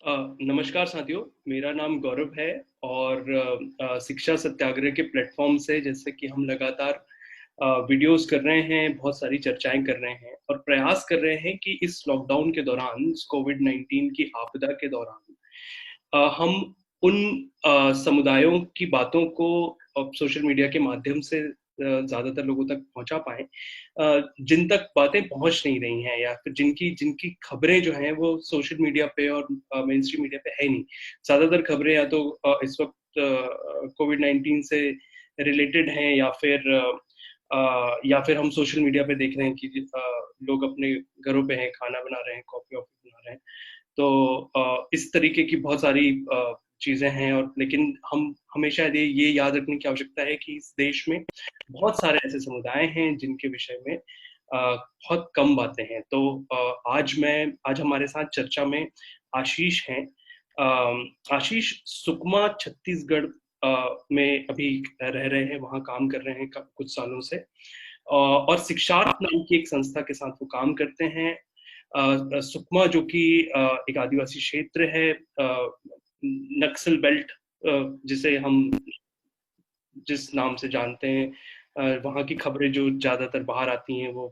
नमस्कार साथियों, मेरा नाम गौरव है और शिक्षा सत्याग्रह के प्लेटफॉर्म से जैसे कि हम लगातार वीडियोस कर रहे हैं, बहुत सारी चर्चाएं कर रहे हैं और प्रयास कर रहे हैं कि इस लॉकडाउन के दौरान, इस कोविड-19 की आपदा के दौरान हम उन समुदायों की बातों को सोशल मीडिया के माध्यम से ज़्यादातर लोगों तक पहुँचा पाएँ जिन तक बातें पहुँच नहीं रही हैं या फिर जिनकी जिनकी खबरें जो हैं वो सोशल मीडिया पे और मेन स्ट्रीम मीडिया पे है नहीं। ज़्यादातर खबरें या तो इस वक़्त कोविड-19 से रिलेटेड हैं या फिर हम सोशल मीडिया पे देख रहे हैं कि लोग अपने घरों पे हैं, खाना बना रहे हैं, कॉफ़ी-वॉफ़ी बना रहे हैं। तो इस तरीके की बहुत सारी चीज़ें हैं और लेकिन हम हमें शायद ये याद रखने की आवश्यकता है कि इस देश में बहुत सारे ऐसे समुदाय हैं जिनके विषय में बहुत कम बातें हैं। तो आज हमारे साथ चर्चा में आशीष हैं। आशीष सुकमा छत्तीसगढ़ में अभी रह रहे हैं, वहाँ काम कर रहे हैं कुछ सालों से और शिक्षार्थ नाम की एक संस्था के साथ वो काम करते हैं। सुकमा जो कि एक आदिवासी क्षेत्र है, नक्सल बेल्ट जिसे हम जिस नाम से जानते हैं, वहाँ की खबरें जो ज़्यादातर बाहर आती हैं वो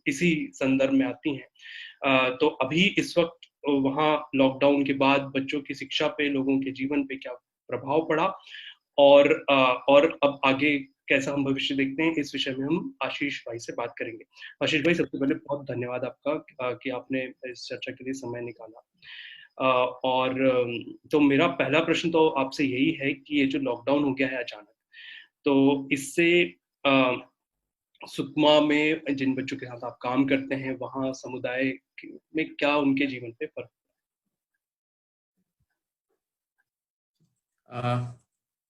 इसी संदर्भ में आती हैं। तो अभी इस वक़्त वहाँ लॉकडाउन के बाद बच्चों की शिक्षा पे, लोगों के जीवन पे क्या प्रभाव पड़ा और अब आगे कैसा हम भविष्य देखते हैं, इस विषय में हम आशीष भाई से बात करेंगे। आशीष भाई, सबसे पहले बहुत धन्यवाद आपका कि आपने इस चर्चा के लिए समय निकाला। तो मेरा पहला प्रश्न तो आपसे यही है कि ये जो लॉकडाउन हो गया है अचानक, तो इससे अ, सुकमा में जिन बच्चों के साथ आप काम करते हैं, वहाँ समुदाय में क्या उनके जीवन पे फ़र्क? अ,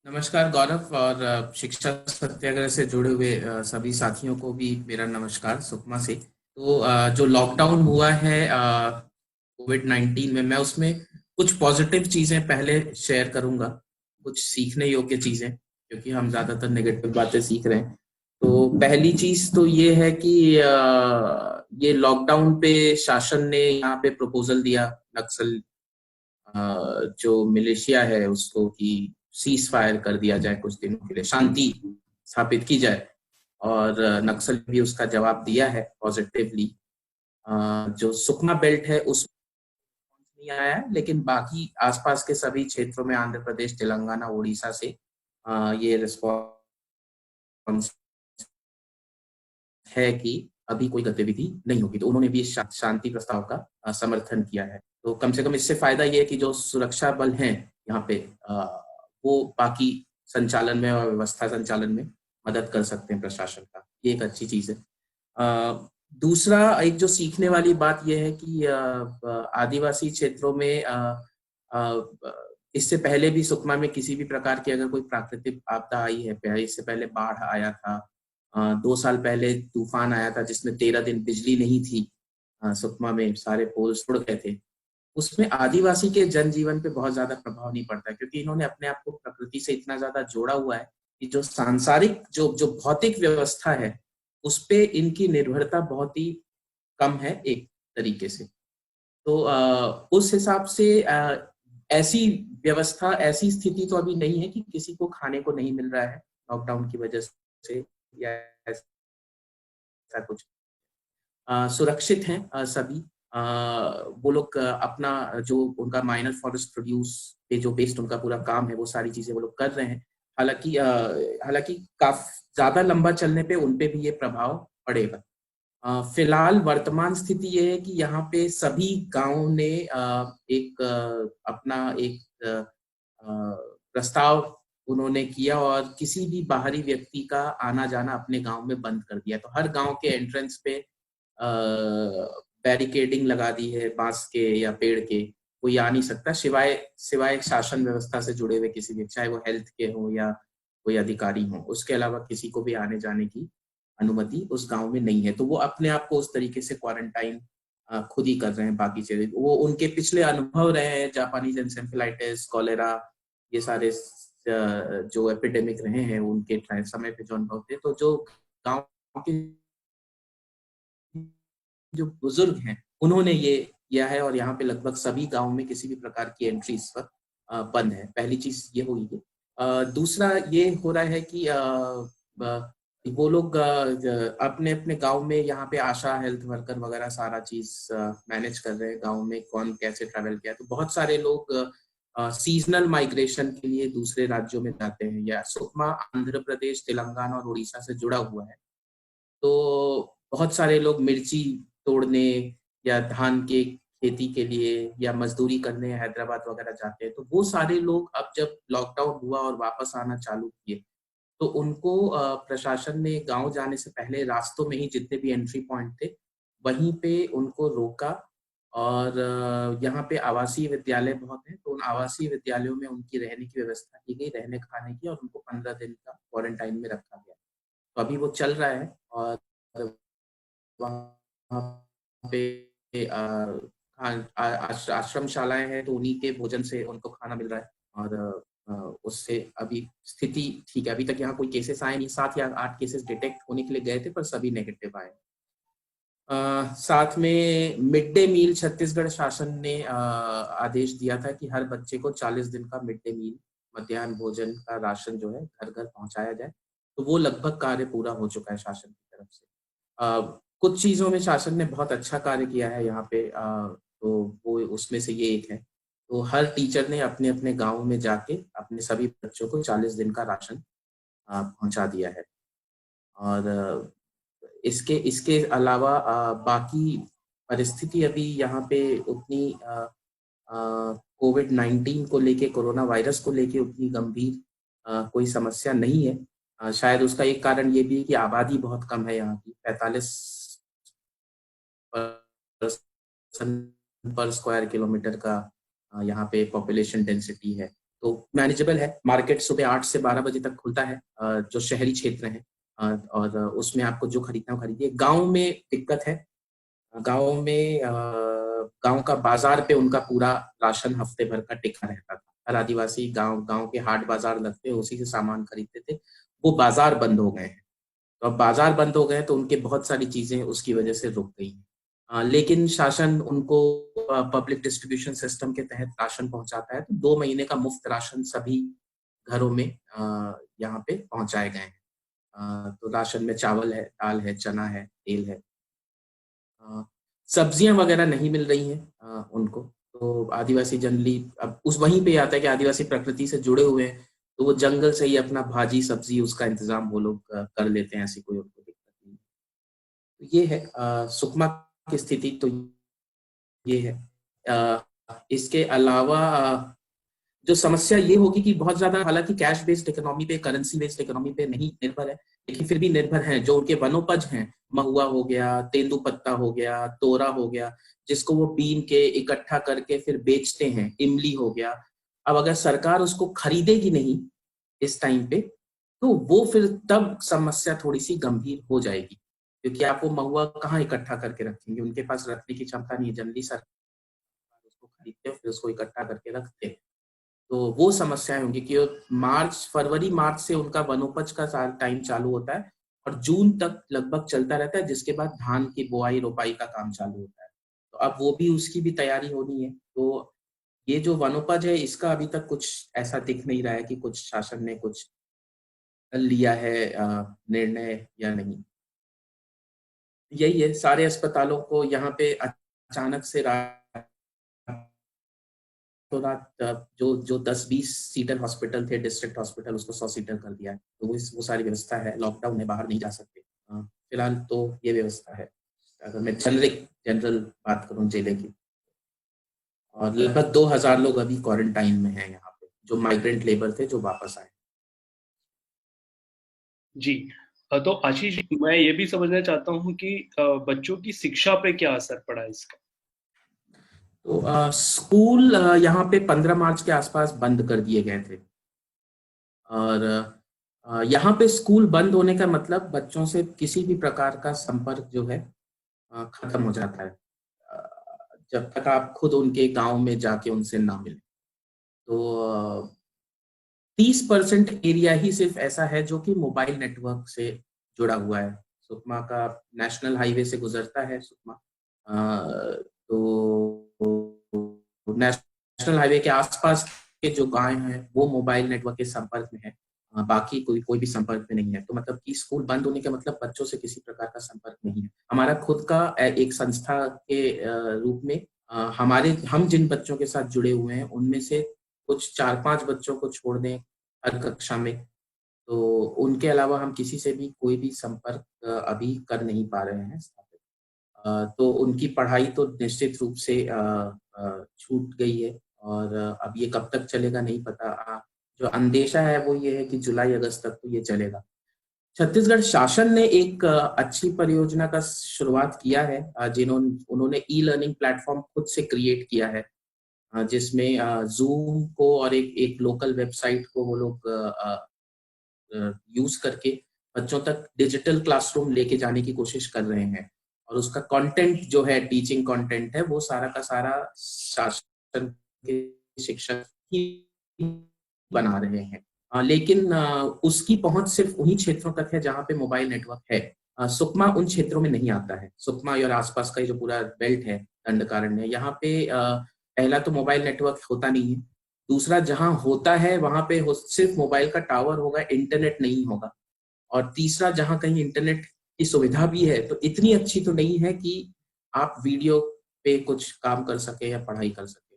नमस्कार गौरव और शिक्षा सत्याग्रह से जुड़े हुए सभी साथियों को भी मेरा नमस्कार सुकमा से। तो जो लॉकडाउन हुआ है कोविड-19 में, मैं उसमें कुछ पॉजिटिव चीज़ें पहले शेयर करूँगा, कुछ सीखने योग्य चीज़ें, क्योंकि हम ज़्यादातर नेगेटिव बातें सीख रहे हैं। तो पहली चीज़ तो ये है कि ये लॉकडाउन पे शासन ने यहाँ पे प्रपोज़ल दिया नक्सल जो मिलिशिया है उसको कि सीज फायर कर दिया जाए, कुछ दिनों के लिए शांति स्थापित की जाए और नक्सल भी उसका जवाब दिया है पॉजिटिवली। जो सुकमा बेल्ट है उस नहीं आया है, लेकिन बाकी आसपास के सभी क्षेत्रों में आंध्र प्रदेश, तेलंगाना, उड़ीसा से ये रिस्पॉन्स है कि अभी कोई गतिविधि नहीं होगी। तो उन्होंने भी इस शांति प्रस्ताव का समर्थन किया है। तो कम से कम इससे फायदा ये है कि जो सुरक्षा बल हैं यहाँ पे वो बाकी संचालन में और व्यवस्था संचालन में मदद कर सकते हैं प्रशासन का। ये एक अच्छी चीज़ है। दूसरा एक जो सीखने वाली बात ये है कि आदिवासी क्षेत्रों में इससे पहले भी सुकमा में किसी भी प्रकार की अगर कोई प्राकृतिक आपदा आई है, इससे पहले बाढ़ आया था, 2 साल पहले तूफान आया था जिसमें 13 दिन बिजली नहीं थी, सुकमा में सारे पोल्स उड़ गए थे। उसमें आदिवासी के जनजीवन पे बहुत ज़्यादा प्रभाव नहीं पड़ता, क्योंकि इन्होंने अपने आप को प्रकृति से इतना ज़्यादा जोड़ा हुआ है कि जो सांसारिक जो जो भौतिक व्यवस्था है, उसपे इनकी निर्भरता बहुत ही कम है एक तरीके से। तो उस हिसाब से ऐसी व्यवस्था, ऐसी स्थिति तो अभी नहीं है कि किसी को खाने को नहीं मिल रहा है लॉकडाउन की वजह से या ऐसा कुछ। सुरक्षित हैं सभी। वो लोग अपना जो उनका माइनर फॉरेस्ट प्रोड्यूस पे जो बेस्ड उनका पूरा काम है, वो सारी चीज़ें वो लोग कर रहे हैं। हालाँकि काफ़ी ज़्यादा लंबा चलने पे उन पे भी ये प्रभाव पड़ेगा। फिलहाल वर्तमान स्थिति ये है कि यहाँ पे सभी गाँव ने अपना एक प्रस्ताव उन्होंने किया और किसी भी बाहरी व्यक्ति का आना-जाना अपने गाँव में बंद कर दिया। तो हर गाँव के एंट्रेंस पे बैरिकेडिंग लगा दी है बाँस के या पेड़ के, कोई आ नहीं सकता सिवाय सिवाय शासन व्यवस्था से जुड़े हुए किसी भी, चाहे वो हेल्थ के हों या कोई अधिकारी हों। उसके अलावा किसी को भी आने-जाने की अनुमति उस गाँव में नहीं है। तो वो अपने आप को उस तरीके से क्वारंटाइन खुद ही कर रहे हैं बाकी चीज़ें। वो उनके पिछले अनुभव रहे हैं, जापानीज़ एन्सेफेलाइटिस, कॉलेरा, ये सारे जो एपिडेमिक रहे हैं उनके समय पे जो अनुभव थे। तो जो गाँव के जो बुजुर्ग हैं, उन्होंने ये किया है और यहाँ पे लगभग सभी गाँव में किसी भी प्रकार की एंट्री इस वक्त बंद है। पहली चीज़ ये हुई है। दूसरा ये हो रहा है कि वो लोग अपने-अपने गाँव में यहाँ पे आशा हेल्थ वर्कर वगैरह सारा चीज़ मैनेज कर रहे हैं, गाँव में कौन कैसे ट्रैवल किया। तो बहुत सारे लोग सीज़नल माइग्रेशन के लिए दूसरे राज्यों में जाते हैं, या सुकमा आंध्र प्रदेश, तेलंगाना और उड़ीसा से जुड़ा हुआ है। तो बहुत सारे लोग मिर्ची तोड़ने या धान के खेती के लिए या मज़दूरी करने हैदराबाद वगैरह जाते हैं। तो वो सारे लोग अब जब लॉकडाउन हुआ और वापस आना चालू किए, तो उनको प्रशासन ने गाँव जाने से पहले रास्तों में ही जितने भी एंट्री पॉइंट थे, वहीं पे उनको रोका और यहाँ पे आवासीय विद्यालय बहुत हैं, तो उन आवासीय विद्यालयों में उनकी रहने की व्यवस्था की गई, रहने-खाने की, और उनको 15 दिन का क्वारंटाइन में रखा गया। तो अभी वो चल रहा है और वहाँ पे आश्रम शालाएँ हैं, तो उन्हीं के भोजन से उनको खाना मिल रहा है और अ, उससे अभी स्थिति ठीक है। अभी तक यहाँ कोई केसेस आए नहीं, 7 या 8 केसेस डिटेक्ट होने के लिए गए थे, पर सभी नेगेटिव आए। साथ में मिड डे मील छत्तीसगढ़ शासन ने आदेश दिया था कि हर बच्चे को 40 दिन का मिड डे मील, मध्याह्न भोजन का राशन जो है घर-घर पहुँचाया जाए। तो वो लगभग कार्य पूरा हो चुका है शासन की तरफ से। कुछ चीज़ों में शासन ने बहुत अच्छा कार्य किया है यहाँ पे, तो वो उसमें से ये एक है। तो हर टीचर ने अपने-अपने गाँव में जाके अपने सभी बच्चों को 40 दिन का राशन पहुँचा दिया है। और इसके इसके अलावा बाकी परिस्थिति अभी यहाँ पे उतनी कोविड-19 को लेके, कोरोना वायरस को लेके उतनी गंभीर कोई समस्या नहीं है। शायद उसका एक कारण ये भी है कि आबादी बहुत कम है यहाँ की, 45 पर्सन पर स्क्वायर किलोमीटर का यहाँ पे पॉपुलेशन डेंसिटी है, तो मैनेजेबल है। मार्केट सुबह 8 से 12 बजे तक खुलता है, जो शहरी क्षेत्र हैं, और उसमें आपको जो खरीदना हो खरीदिए। गाँव में दिक्कत है, गाँव में गाँव का बाज़ार पे उनका पूरा राशन हफ्ते भर का टिका रहता था। हर आदिवासी गाँव गाँव के हाट बाज़ार लगते हैं, उसी से सामान खरीदते थे। वो बाज़ार बंद हो गए हैं। तो अब बाज़ार बंद हो गए तो उनके बहुत सारी चीज़ें उसकी वजह से रुक गई हैं। लेकिन शासन उनको पब्लिक डिस्ट्रीब्यूशन सिस्टम के तहत राशन पहुँचाता है, तो 2 महीने का मुफ्त राशन सभी घरों में यहाँ पे पहुँचाए गए हैं। तो राशन में चावल है, दाल है, चना है, तेल है। सब्जियाँ वगैरह नहीं मिल रही हैं उनको, तो आदिवासी जनरली अब उस वहीं पे आता है कि आदिवासी प्रकृति से जुड़े हुए हैं, तो वो जंगल से ही अपना भाजी-सब्जी उसका इंतज़ाम वो लोग कर लेते हैं, ऐसी कोई उनको दिक्कत नहीं। तो ये है सुकमा की स्थिति तो ये है। इसके अलावा जो समस्या ये होगी कि बहुत ज़्यादा हालाँकि कैश बेस्ड इकोनॉमी पे, करेंसी बेस्ड इकोनॉमी पे नहीं निर्भर है, लेकिन फिर भी निर्भर हैं। जो उनके वनोपज हैं, महुआ हो गया, तेंदूपत्ता हो गया, तोरा हो गया, जिसको वो बीन के इकट्ठा करके फिर बेचते हैं, इमली हो गया। अब अगर सरकार उसको खरीदेगी नहीं इस टाइम पे, तो वो फिर तब समस्या थोड़ी-सी गंभीर हो जाएगी। क्योंकि आप वो महुआ कहाँ इकट्ठा करके रखेंगे? उनके पास रखने की क्षमता नहीं है। जनरली सरकार उसको खरीदते हैं, फिर उसको इकट्ठा करके रखते हैं। तो वो समस्याएँ होंगी कि फरवरी-मार्च से उनका वनोपज का टाइम चालू होता है और जून तक लगभग चलता रहता है, जिसके बाद धान की बुआई-रोपाई का काम चालू होता है। तो अब वो भी उसकी भी तैयारी होनी है। तो ये जो वनोपज है, इसका अभी तक कुछ ऐसा दिख नहीं रहा है कि कुछ शासन ने कुछ लिया है निर्णय या नहीं। यही है, सारे अस्पतालों को यहाँ पे अचानक से रात जो जो 10-20 सीटर हॉस्पिटल थे, डिस्ट्रिक्ट हॉस्पिटल, उसको 100 सीटर कर दिया है। तो वो सारी व्यवस्था है, लॉकडाउन है, बाहर नहीं जा सकते। फिलहाल तो ये व्यवस्था है। अगर मैं जनरल बात करूँ जिले की, और लगभग 2000 लोग अभी क्वारंटाइन में हैं यहाँ पे, जो माइग्रेंट लेबर थे, जो वापस आए। जी। तो आशीष जी, मैं ये भी समझना चाहता हूँ कि बच्चों की शिक्षा पे क्या असर पड़ा इसका? तो स्कूल यहाँ पे 15 मार्च के आसपास बंद कर दिए गए थे और यहाँ पे स्कूल बंद होने का मतलब बच्चों से किसी भी प्रकार का संपर्क जो है खत्म हो जाता है, जब तक आप खुद उनके गांव में जाके उनसे ना मिलें। तो 30% एरिया ही सिर्फ ऐसा है जो कि मोबाइल नेटवर्क से जुड़ा हुआ है। सुकमा का नेशनल हाईवे से गुजरता है सुकमा। तो नेशनल हाईवे के आसपास के जो गांव हैं वो मोबाइल नेटवर्क के संपर्क में है, बाकी कोई भी संपर्क में नहीं है। तो मतलब कि स्कूल बंद होने का मतलब बच्चों से किसी प्रकार का संपर्क नहीं है। हमारा खुद का एक संस्था के रूप में हम जिन बच्चों के साथ जुड़े हुए हैं उनमें से कुछ 4-5 बच्चों को छोड़ दें हर कक्षा में, तो उनके अलावा हम किसी से भी कोई भी संपर्क अभी कर नहीं पा रहे हैं स्थापित। तो उनकी पढ़ाई तो निश्चित रूप से छूट गई है और अब ये कब तक चलेगा नहीं पता। जो अंदेशा है वो ये है कि जुलाई अगस्त तक तो ये चलेगा। छत्तीसगढ़ शासन ने एक अच्छी परियोजना का शुरुआत किया है, उन्होंने ई लर्निंग प्लेटफॉर्म खुद से क्रिएट किया है, जिसमें जूम को और एक लोकल वेबसाइट को वो लोग यूज करके बच्चों तक डिजिटल क्लासरूम लेके जाने की कोशिश कर रहे हैं। और उसका कंटेंट जो है, टीचिंग कंटेंट है, वो सारा का सारा शासन के शिक्षक ही बना रहे हैं। लेकिन उसकी पहुंच सिर्फ उन्हीं क्षेत्रों तक है जहां पे मोबाइल नेटवर्क है। सुकमा उन क्षेत्रों में नहीं आता है। सुकमा और आसपास का जो पूरा बेल्ट है, दंडकारण्य, यहाँ पे पहला तो मोबाइल नेटवर्क होता नहीं है। दूसरा, जहां होता है वहां पे सिर्फ मोबाइल का टावर होगा, इंटरनेट नहीं होगा। और तीसरा, जहां कहीं इंटरनेट की सुविधा भी है तो इतनी अच्छी तो नहीं है कि आप वीडियो पे कुछ काम कर सके या पढ़ाई कर सके।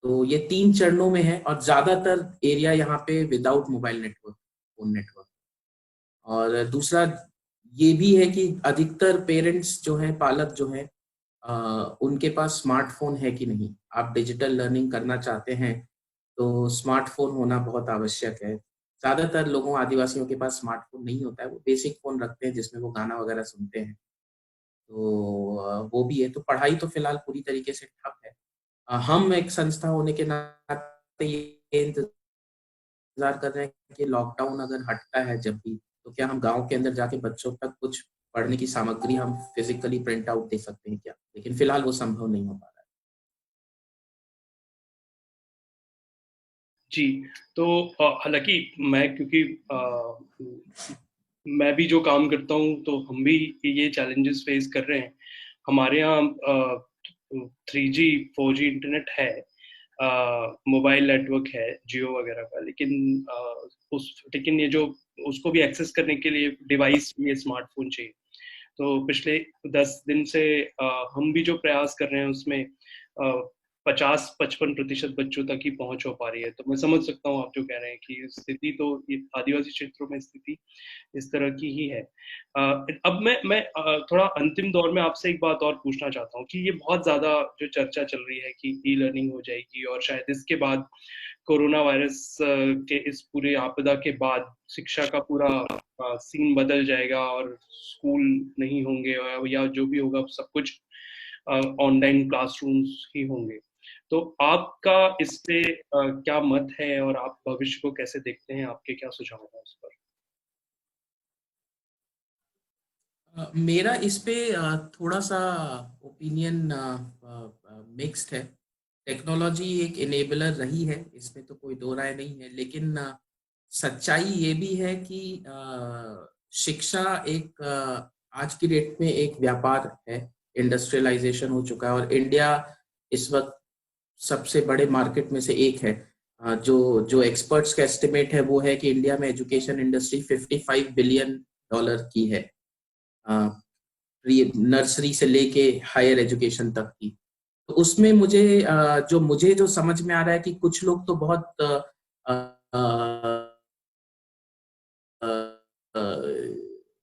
तो ये 3 चरणों में है और ज्यादातर एरिया यहाँ पे without mobile network, phone network. और दूसरा ये भी है कि अधिकतर पेरेंट्स जो हैं, पालक जो हैं, उनके पास स्मार्टफोन है कि नहीं। आप डिजिटल लर्निंग करना चाहते हैं तो स्मार्टफोन होना बहुत आवश्यक है। ज्यादातर लोगों, आदिवासियों के पास स्मार्टफोन नहीं होता है, वो बेसिक फोन रखते हैं जिसमें वो गाना वगैरह सुनते हैं। तो वो भी है। तो पढ़ाई तो फिलहाल पूरी तरीके से ठप है। हम एक संस्था होने के नाते ये इंतजार कर रहे हैं कि लॉकडाउन अगर हटता है जब भी, तो क्या हम गांव के अंदर जाके बच्चों तक कुछ पढ़ने की सामग्री हम फिजिकली प्रिंट आउट दे सकते हैं क्या। लेकिन फिलहाल वो संभव नहीं हो पा रहा है। जी, तो हालाँकि मैं क्योंकि मैं भी जो काम करता हूँ तो हम भी ये चैलेंजेस फेस कर रहे हैं। हमारे यहाँ 3G 4G इंटरनेट है, मोबाइल नेटवर्क है जियो वगैरह का, लेकिन ये जो उसको भी एक्सेस करने के लिए डिवाइस चाहिए, स्मार्टफोन चाहिए। तो पिछले 10 दिन से हम भी जो प्रयास कर रहे हैं उसमें 50-55% बच्चों तक ही पहुंच हो पा रही है। तो मैं समझ सकता हूँ आप जो कह रहे हैं कि स्थिति तो ये आदिवासी क्षेत्रों में स्थिति इस तरह की ही है। अब मैं थोड़ा अंतिम दौर में आपसे एक बात और पूछना चाहता हूँ कि ये बहुत ज्यादा जो चर्चा चल रही है कि ई लर्निंग हो जाएगी और शायद इसके बाद कोरोना वायरस के इस पूरे आपदा के बाद शिक्षा का पूरा सीन बदल जाएगा और स्कूल नहीं होंगे, या जो भी होगा सब कुछ ऑनलाइन क्लासरूम्स ही होंगे। तो आपका इस पे क्या मत है और आप भविष्य को कैसे देखते हैं? आपके क्या सुझाव हैं उस पर? मेरा इस पे थोड़ा सा ओपिनियन मिक्स्ड है। टेक्नोलॉजी एक इनेबलर रही है, इसमें तो कोई दो राय नहीं है। लेकिन सच्चाई ये भी है कि शिक्षा एक आज की डेट में एक व्यापार है। इंडस्ट्रियलाइजेशन हो चुका है और इंडिया इस वक्त सबसे बड़े मार्केट में से एक है। जो एक्सपर्ट्स का एस्टिमेट है वो है कि इंडिया में एजुकेशन इंडस्ट्री $55 बिलियन की है, नर्सरी से लेके हायर एजुकेशन तक की। तो उसमें मुझे जो समझ में आ रहा है कि कुछ लोग तो बहुत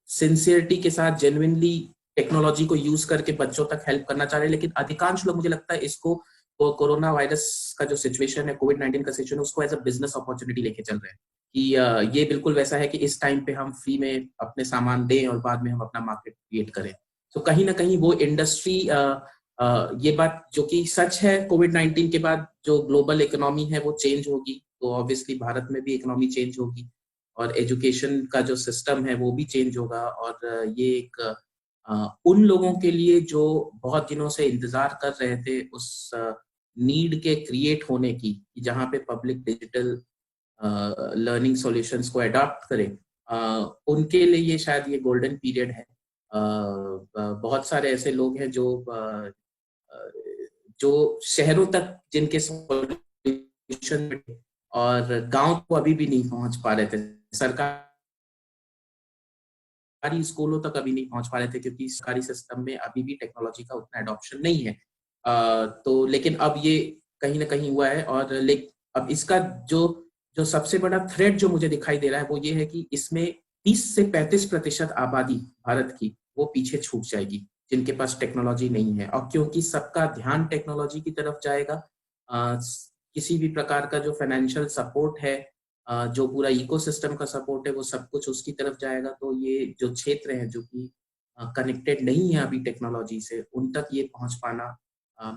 सिंसियरिटी के साथ जेन्युइनली टेक्नोलॉजी को यूज करके बच्चों तक हेल्प करना चाह रहे हैं। लेकिन अधिकांश लोग, मुझे लगता है, इसको कोरोना वायरस का जो सिचुएशन है, कोविड-19 का सिचुएशन है, उसको एज अ बिजनेस अपॉर्चुनिटी लेके चल रहे हैं कि ये बिल्कुल वैसा है कि इस टाइम पे हम फ्री में अपने सामान दें और बाद में हम अपना मार्केट क्रिएट करें। तो कहीं ना कहीं वो इंडस्ट्री, ये बात जो कि सच है, कोविड-19 के बाद जो ग्लोबल इकोनॉमी है वो चेंज होगी, तो ऑब्वियसली भारत में भी इकोनॉमी चेंज होगी और एजुकेशन का जो सिस्टम है वो भी चेंज होगा। और ये एक उन लोगों के लिए जो बहुत दिनों से इंतजार कर रहे थे उस नीड के क्रिएट होने की, जहाँ पे पब्लिक डिजिटल लर्निंग सॉल्यूशंस को अडॉप्ट करे, उनके लिए ये शायद ये गोल्डन पीरियड है। बहुत सारे ऐसे लोग हैं जो जो शहरों तक जिनके सॉल्यूशन और गांव को अभी भी नहीं पहुंच पा रहे थे, सरकारी स्कूलों तक अभी नहीं पहुंच पा रहे थे, क्योंकि सरकारी सिस्टम में अभी भी टेक्नोलॉजी का उतना एडॉप्शन नहीं है। तो लेकिन अब ये कहीं ना कहीं हुआ है। और अब इसका जो जो सबसे बड़ा थ्रेट जो मुझे दिखाई दे रहा है वो ये है कि इसमें 30 से 35% आबादी भारत की वो पीछे छूट जाएगी, जिनके पास टेक्नोलॉजी नहीं है। और क्योंकि सबका ध्यान टेक्नोलॉजी की तरफ जाएगा, किसी भी प्रकार का जो फाइनेंशियल सपोर्ट है, जो पूरा इकोसिस्टम का सपोर्ट है, वो सब कुछ उसकी तरफ जाएगा। तो ये जो क्षेत्र हैं जो कि कनेक्टेड नहीं है अभी टेक्नोलॉजी से, उन तक ये पहुंच पाना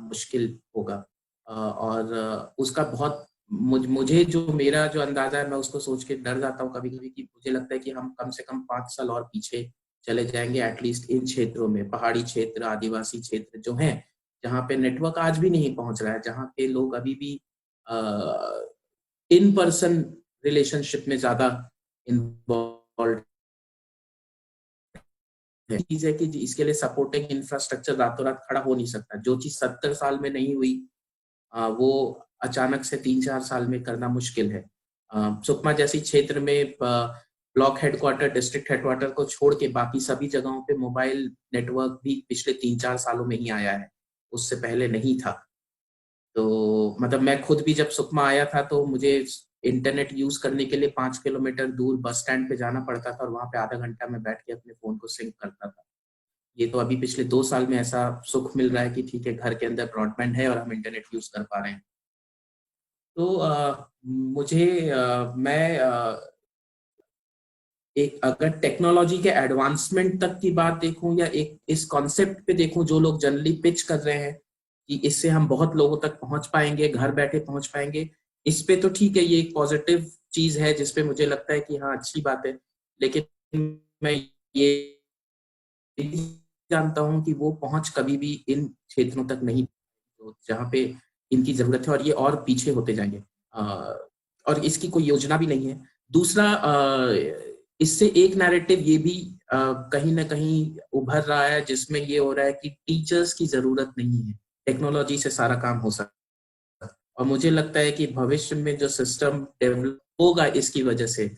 मुश्किल होगा। और उसका बहुत मुझे जो मेरा जो अंदाजा है, मैं उसको सोच के डर जाता हूँ कभी कभी, कि मुझे लगता है कि हम कम से कम 5 साल और पीछे चले जाएंगे, एटलीस्ट इन क्षेत्रों में, पहाड़ी क्षेत्र, आदिवासी क्षेत्र जो हैं, जहाँ पे नेटवर्क आज भी नहीं पहुंच रहा है, जहाँ पे लोग अभी भी इन पर्सन रिलेशनशिप में ज्यादा इन्वॉल्व है। चीज है कि इसके लिए सपोर्टिंग इंफ्रास्ट्रक्चर रातों रात खड़ा हो नहीं सकता। जो चीज 70 साल में नहीं हुई, वो अचानक से 3-4 साल में करना मुश्किल है। सुकमा जैसी क्षेत्र में ब्लॉक हेडक्वार्टर, डिस्ट्रिक्ट हेडक्वार्टर को छोड़ के बाकी सभी जगहों पे मोबाइल नेटवर्क भी पिछले 3-4 सालों में ही आया है, उससे पहले नहीं था। तो मतलब मैं खुद भी जब सुकमा आया था तो मुझे इंटरनेट यूज करने के लिए 5 किलोमीटर दूर बस स्टैंड पे जाना पड़ता था, और वहां पे आधा घंटा मैं बैठ के अपने फोन को सिंक करता था। ये तो अभी पिछले 2 साल में ऐसा सुख मिल रहा है कि ठीक है, घर के अंदर ब्रॉडबैंड है और हम इंटरनेट यूज कर पा रहे हैं। तो मुझे मैं एक अगर टेक्नोलॉजी के एडवांसमेंट तक की बात देखूं, या एक इस कॉन्सेप्ट पे देखूं जो लोग जनरली पिच कर रहे हैं कि इससे हम बहुत लोगों तक पहुंच पाएंगे, घर बैठे पहुंच पाएंगे, इस पे तो ठीक है, ये एक पॉजिटिव चीज है जिसपे मुझे लगता है कि हाँ अच्छी बात है। लेकिन मैं ये जानता हूं कि वो पहुंच कभी भी इन क्षेत्रों तक नहीं, तो जहाँ पे इनकी जरूरत है, और ये और पीछे होते जाएंगे। और इसकी कोई योजना भी नहीं है। दूसरा, इससे एक नैरेटिव ये भी कहीं ना कहीं उभर रहा है, जिसमें ये हो रहा है कि टीचर्स की जरूरत नहीं है, टेक्नोलॉजी से सारा काम हो सकता है। और मुझे लगता है कि भविष्य में जो सिस्टम डेवलप होगा इसकी वजह से,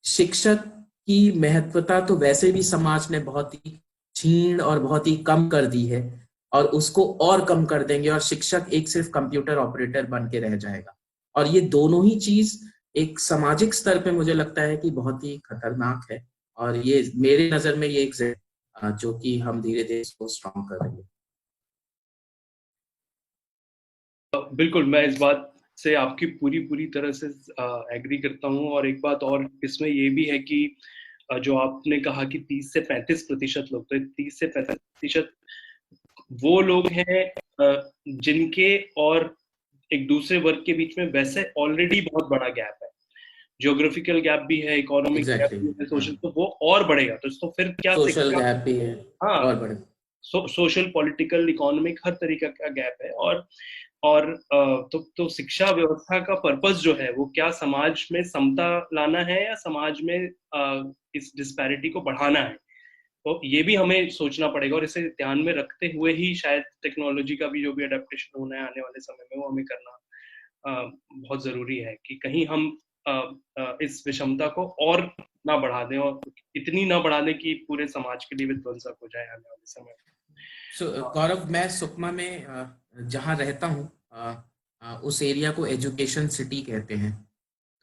शिक्षक की महत्वता तो वैसे भी समाज ने बहुत ही छीन और बहुत ही कम कर दी है, और उसको और कम कर देंगे, और शिक्षक एक सिर्फ कंप्यूटर ऑपरेटर बन के रह जाएगा। और ये दोनों ही चीज एक सामाजिक स्तर पे मुझे लगता है कि बहुत ही खतरनाक है। और ये मेरे नजर में ये एक जो कि हम धीरे धीरे इसको स्ट्रॉन्ग कर रहे हैं। बिल्कुल, मैं इस बात से आपकी पूरी पूरी तरह से एग्री करता हूँ। और एक बात और इसमें ये भी है कि जो आपने कहा कि 30 से 35% लोग, तो 30 से 35% वो लोग हैं जिनके और एक दूसरे वर्ग के बीच में वैसे ऑलरेडी बहुत बड़ा गैप है, ज्योग्राफिकल गैप भी है, इकोनॉमिक गैप एग्जैक्टली, भी है, सोशल, तो वो और बढ़ेगा। तो फिर क्या सोशल शिक्षा, गैप भी है हाँ, और बड़े। सोशल, पॉलिटिकल, इकोनॉमिक, हर तरीका का गैप है। और तो शिक्षा व्यवस्था का पर्पस जो है वो क्या समाज में समता लाना है, या समाज में इस डिस्पैरिटी को बढ़ाना है। तो ये भी हमें सोचना पड़ेगा, और इसे ध्यान में रखते हुए ही शायद टेक्नोलॉजी का भी जो भी अडेप्टेशन होना है आने वाले समय में, वो हमें करना बहुत जरूरी है, कि कहीं हम इस विषमता को और ना बढ़ा दें, और इतनी ना बढ़ा दें कि पूरे समाज के लिए विध्वंसक हो जाए आने वाले समय में। गौरव, मैं सुकमा में जहाँ रहता हूँ, उस एरिया को एजुकेशन सिटी कहते हैं।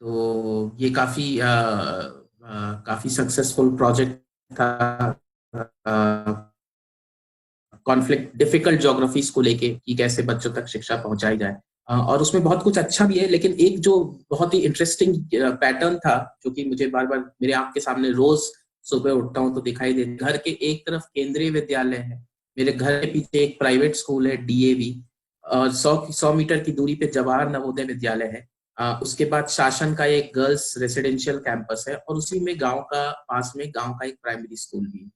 तो ये काफी सक्सेसफुल प्रोजेक्ट था, कॉन्फ्लिक्ट डिफिकल्ट ज्योग्राफीज को लेके कि कैसे बच्चों तक शिक्षा पहुंचाई जाए। और उसमें बहुत कुछ अच्छा भी है, लेकिन एक जो बहुत ही इंटरेस्टिंग पैटर्न था, जो कि मुझे बार बार मेरे आंख के सामने रोज सुबह उठता हूँ तो दिखाई दे, घर के एक तरफ केंद्रीय विद्यालय है, मेरे घर के पीछे एक प्राइवेट स्कूल है डीएवी, और 100 मीटर की दूरी पे जवाहर नवोदय विद्यालय है। उसके बाद शासन का एक गर्ल्स रेसिडेंशियल कैंपस है, और उसी में पास में गांव का एक प्राइमरी स्कूल भी है।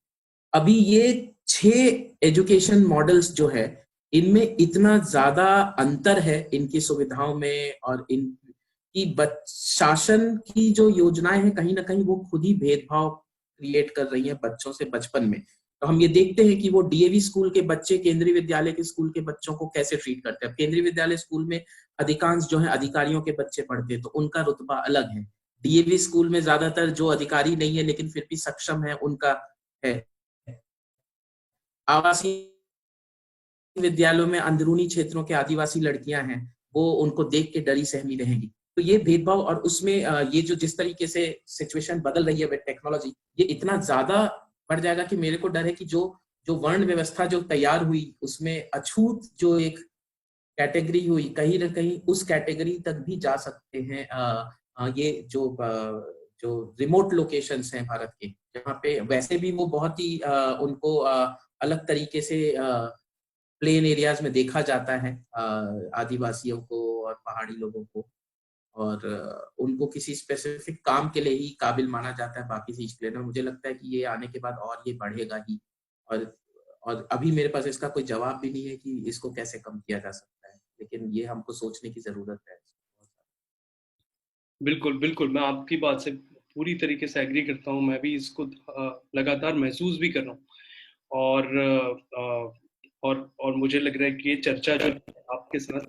अभी ये 6 एजुकेशन मॉडल्स जो है, इनमें इतना ज्यादा अंतर है इनकी सुविधाओं में, और इनकी शासन की जो योजनाएं हैं कहीं ना कहीं वो खुद ही भेदभाव क्रिएट कर रही हैं बच्चों से बचपन में। तो हम ये देखते हैं कि वो डीएवी स्कूल के बच्चे केंद्रीय विद्यालय के स्कूल के बच्चों को कैसे ट्रीट करते हैं। अब केंद्रीय विद्यालय स्कूल में अधिकांश जो है अधिकारियों के बच्चे पढ़ते हैं, तो उनका रुतबा अलग है। डीएवी स्कूल में ज्यादातर जो अधिकारी नहीं है लेकिन फिर भी सक्षम है, उनका है। आवासीय विद्यालयों में अंदरूनी क्षेत्रों के आदिवासी लड़कियां हैं, वो उनको देख के डरी सहमी रहेंगी। तो ये भेदभाव, और उसमें ये जो जिस तरीके से सिचुएशन बदल रही है विद टेक्नोलॉजी, ये इतना ज्यादा बढ़ जाएगा कि मेरे को डर है कि जो जो वर्ण व्यवस्था जो तैयार हुई उसमें अछूत जो एक कैटेगरी हुई, कहीं ना कहीं उस कैटेगरी तक भी जा सकते हैं। ये जो रिमोट लोकेशंस हैं भारत के, जहाँ पे वैसे भी वो बहुत ही उनको अलग तरीके से प्लेन एरियाज में देखा जाता है, आदिवासियों को और पहाड़ी लोगों को, और उनको किसी स्पेसिफिक काम के लिए ही काबिल माना जाता है, बाकी से एक्सप्लेनर। मुझे लगता है कि ये आने के बाद और ये बढ़ेगा ही, और और अभी मेरे पास इसका कोई जवाब भी नहीं है कि इसको कैसे कम किया जा सकता है, लेकिन ये हमको सोचने की जरूरत है। बिल्कुल, बिल्कुल, मैं आपकी बात से पूरी तरीके से एग्री करता हूँ। मैं भी इसको लगातार महसूस भी कर रहा हूँ, और और मुझे लग रहा है कि ये चर्चा जो आपके साथ,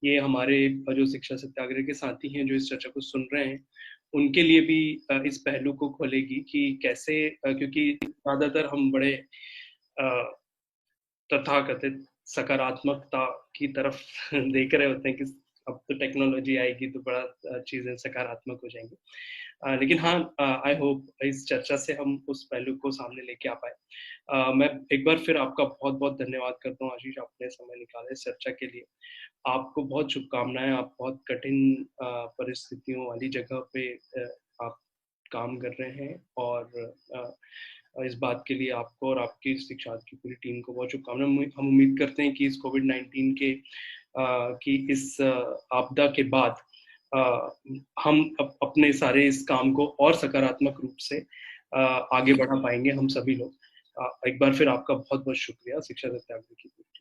ये हमारे जो शिक्षा सत्याग्रह के साथी हैं जो इस चर्चा को सुन रहे हैं, उनके लिए भी इस पहलू को खोलेगी कि कैसे, क्योंकि ज़्यादातर हम बड़े तथाकथित सकारात्मकता की तरफ देख रहे होते हैं कि अब तो टेक्नोलॉजी आएगी तो बड़ा चीजें सकारात्मक हो जाएंगी। लेकिन हाँ, आई होप इस चर्चा से हम उस पहलू को सामने लेके आ पाए। मैं एक बार फिर आपका बहुत बहुत धन्यवाद करता हूँ आशीष, आपने समय निकाला इस चर्चा के लिए। आपको बहुत शुभकामनाएं। आप बहुत कठिन परिस्थितियों वाली जगह पे आप काम कर रहे हैं, और इस बात के लिए आपको और आपकी शिक्षा की पूरी टीम को बहुत शुभकामनाएं। हम उम्मीद करते हैं कि इस कोविड-19 के की इस आपदा के बाद हम अपने सारे इस काम को और सकारात्मक रूप से आगे बढ़ा पाएंगे, हम सभी लोग। एक बार फिर आपका बहुत बहुत शुक्रिया शिक्षा सत्याग्रह की पूरी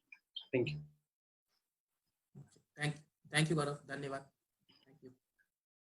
team. Thank you. Thank you Gaurav, धन्यवाद।